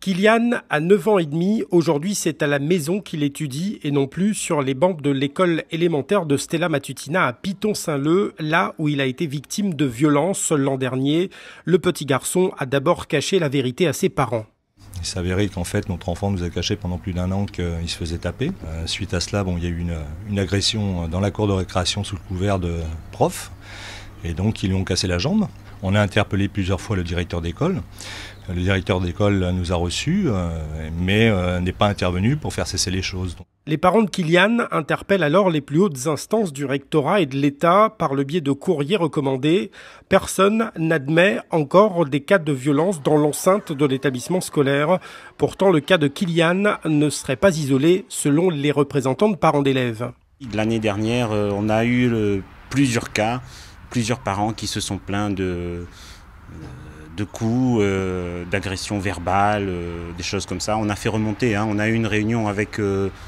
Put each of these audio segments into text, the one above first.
Kylian a 9 ans et demi. Aujourd'hui, c'est à la maison qu'il étudie et non plus sur les bancs de l'école élémentaire de Stella Matutina à Piton-Saint-Leu, là où il a été victime de violences l'an dernier. Le petit garçon a d'abord caché la vérité à ses parents. Il s'avérait qu'en fait notre enfant nous a caché pendant plus d'1 an qu'il se faisait taper. Suite à cela, il y a eu une agression dans la cour de récréation sous le couvert de profs et donc ils lui ont cassé la jambe. On a interpellé plusieurs fois le directeur d'école. Le directeur d'école nous a reçus, mais n'est pas intervenu pour faire cesser les choses. Les parents de Kylian interpellent alors les plus hautes instances du rectorat et de l'État par le biais de courriers recommandés. Personne n'admet encore des cas de violence dans l'enceinte de l'établissement scolaire. Pourtant, le cas de Kylian ne serait pas isolé, selon les représentants de parents d'élèves. L'année dernière, on a eu plusieurs cas, plusieurs parents qui se sont plaints de coups, d'agressions verbales, des choses comme ça. On a fait remonter, on a eu une réunion avec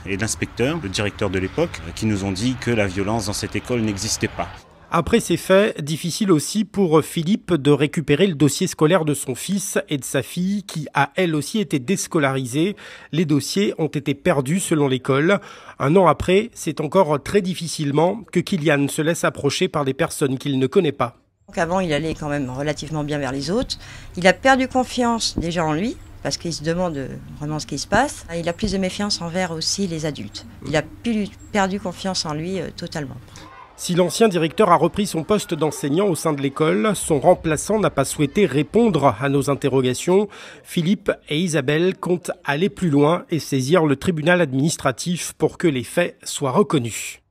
l'inspecteur, le directeur de l'époque, qui nous ont dit que la violence dans cette école n'existait pas. Après ces faits, difficile aussi pour Philippe de récupérer le dossier scolaire de son fils et de sa fille qui a elle aussi été déscolarisée. Les dossiers ont été perdus selon l'école. 1 an après, c'est encore très difficilement que Kylian se laisse approcher par des personnes qu'il ne connaît pas. Avant, il allait quand même relativement bien vers les autres. Il a perdu confiance déjà en lui, parce qu'il se demande vraiment ce qui se passe. Il a plus de méfiance envers aussi les adultes. Il a perdu confiance en lui totalement. Si l'ancien directeur a repris son poste d'enseignant au sein de l'école, son remplaçant n'a pas souhaité répondre à nos interrogations. Philippe et Isabelle comptent aller plus loin et saisir le tribunal administratif pour que les faits soient reconnus.